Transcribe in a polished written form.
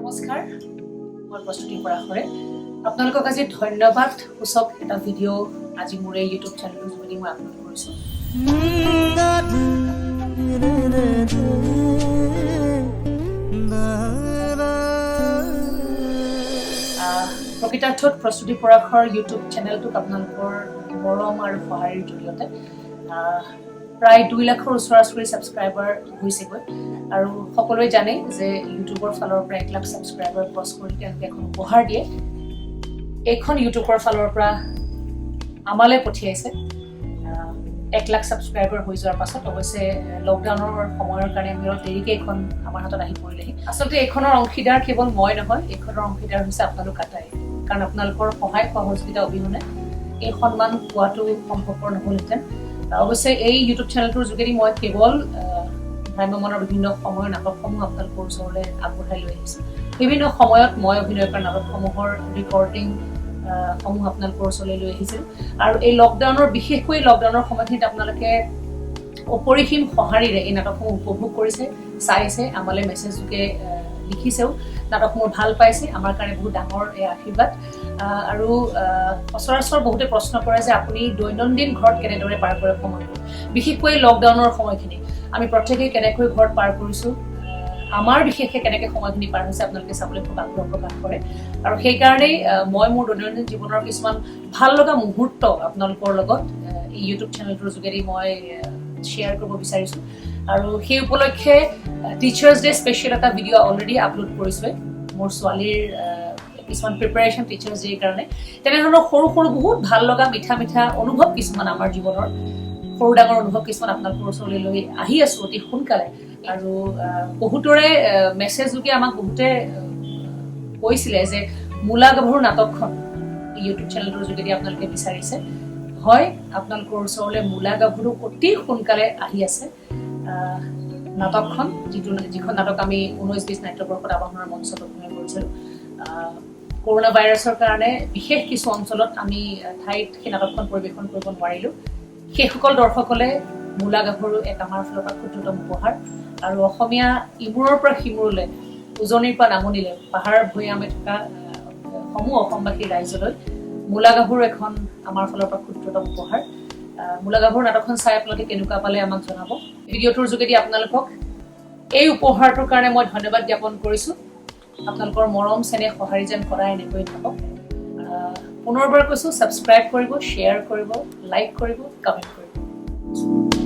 নমস্কাৰ মই প্ৰস্তুতি পৰাশৰে আপোনালোকক আজি ধন্যবাদ সূচক এটা ভিডিঅ' আজি মোৰ এই ইউটিউব চেনেলৰ যোগেদি মই আপলোড কৰিছোঁ প্ৰকৃতাৰ্থত প্ৰস্তুতি পৰাশৰ ইউটিউব চেনেলটোক আপোনালোকৰ মৰম আৰু সহায়ৰ জৰিয়তে প্ৰায় 2 লাখৰ ওচৰা-ওচৰি ছাবস্ক্ৰাইবাৰ হৈছেগৈ আৰু সকলোৱে জানে যে ইউটিউবৰ ফালৰ পৰা 1 লাখ ছাবস্ক্ৰাইবাৰ ক্ৰছ কৰি তেওঁলোকে এখন উপহাৰ দিয়ে এইখন ইউটিউবৰ ফালৰ পৰা আমালে পঠিয়াইছে 1 লাখ ছাবস্ক্ৰাইবাৰ হৈ যোৱাৰ পাছত অৱশ্যে লকডাউনৰ সময়ৰ কাৰণে আমি অলপ দেৰিকৈ এখন আমাৰ হাতত আহি পৰিলেহি আচলতে এইখনৰ অংশীদাৰ কেৱল মই নহয় এইখনৰ অংশীদাৰ হৈছে আপোনালোক আটাই কাৰণ আপোনালোকৰ সহায় সহযোগিতা অবিহনে এই সন্মান পোৱাটো সম্ভৱপৰ নহ'লহেঁতেন অৱশ্যে এই ইউটিউব চেনেলটোৰ যোগেদি মই কেৱল ভ্ৰাম্যমানৰ বিভিন্ন সময়ৰ নাটকসমূহ আপোনালোকৰ ওচৰলৈ আগবঢ়াই লৈ আহিছোঁ বিভিন্ন সময়ত মই অভিনয় কৰা নাটকসমূহৰ ৰেকৰ্ডিং সমূহ আপোনালোকৰ ওচৰলৈ লৈ আহিছিলোঁ আৰু এই লকডাউনৰ বিশেষকৈ লকডাউনৰ সময়খিনিত আপোনালোকে অপৰিসীম সঁহাৰিৰে এই নাটকসমূহ উপভোগ কৰিছে চাইছে আমালৈ মেছেজ যোগে লিখিছেও নাটকসমূহ ভাল পাইছে আমাৰ কাৰণে বহুত ডাঙৰ এই আশীৰ্বাদ আৰু সচৰাচৰ বহুতে প্ৰশ্ন কৰে যে আপুনি দৈনন্দিন ঘৰত কেনেদৰে পাৰ কৰে সময়বোৰ বিশেষকৈ লকডাউনৰ সময়খিনি আমি প্ৰত্যেকেই কেনেকৈ ঘৰত পাৰ কৰিছোঁ আমাৰ বিশেষকৈ কেনেকৈ সময়খিনি পাৰ হৈছে আপোনালোকে চাবলৈ খুব আগ্ৰহ প্ৰকাশ কৰে আৰু সেইকাৰণেই মই মোৰ দৈনন্দিন জীৱনৰ কিছুমান ভাল লগা মুহূৰ্ত আপোনালোকৰ লগত এই ইউটিউব চেনেলটোৰ যোগেদি মই শ্বেয়াৰ কৰিব বিচাৰিছোঁ আৰু সেই উপলক্ষে টিচাৰ্ছ ডে স্পেচিয়েল এটা ভিডিঅ' অলৰেডি আপলোড কৰিছোঁ মোৰ ছোৱালীৰ কিছুমান প্ৰিপাৰেশ্যন টিচাৰ্ছ ডেৰ কাৰণে তেনেধৰণৰ সৰু সৰু বহুত ভাল লগা মিঠা মিঠা অনুভৱ কিছুমান আমাৰ জীৱনৰ সৰু ডাঙৰ অনুভৱ কিছুমান আপোনালোকৰ ওচৰলৈ লৈ আহি আছোঁ অতি সোনকালে আৰু বহুতৰে মেছেজ যোগে আমাক বহুতে কৈছিলে যে মূলা গাভৰু নাটকখন ইউটিউব চেনেলটোৰ যোগেদি আপোনালোকে বিচাৰিছে হয় আপোনালোকৰ ওচৰলৈ মূলা গাভৰু অতি সোনকালে আহি আছে নাটকখন যিখন নাটক আমি 19-20 নাট্যবৰ্ষত আবাহনৰ মঞ্চত অভিনয় কৰিছিলোঁ কৰোনা ভাইৰাছৰ কাৰণে বিশেষ কিছু অঞ্চলত আমি ঠাইত সেই নাটকখন পৰিৱেশন কৰিব নোৱাৰিলোঁ সেইসকল দৰ্শকলে মূলা গাভৰু এক আমাৰ ফালৰ পৰা ক্ষুদ্ৰতম উপহাৰ আৰু অসমীয়া ইমূৰৰ পৰা সিমূৰলৈ উজনিৰ পৰা নামনিলৈ পাহাৰ ভৈয়ামে থকা সমূহ অসমবাসী ৰাইজলৈ মূলা গাভৰু এখন আমাৰ ফালৰ পৰা ক্ষুদ্ৰতম উপহাৰ মূলা গাভৰু নাটকখন চাই আপোনালোকে কেনেকুৱা পালে আমাক জনাব ভিডিঅ'টোৰ যোগেদি আপোনালোকক এই উপহাৰটোৰ কাৰণে মই ধন্যবাদ জ্ঞাপন কৰিছোঁ আপোনালোকৰ মৰম চেনেহ সঁহাৰি যেন সদায় এনেকৈ থাকক পুনৰবাৰ কৈছোঁ ছাবস্ক্ৰাইব কৰিব শ্বেয়াৰ কৰিব লাইক কৰিব কমেণ্ট কৰিব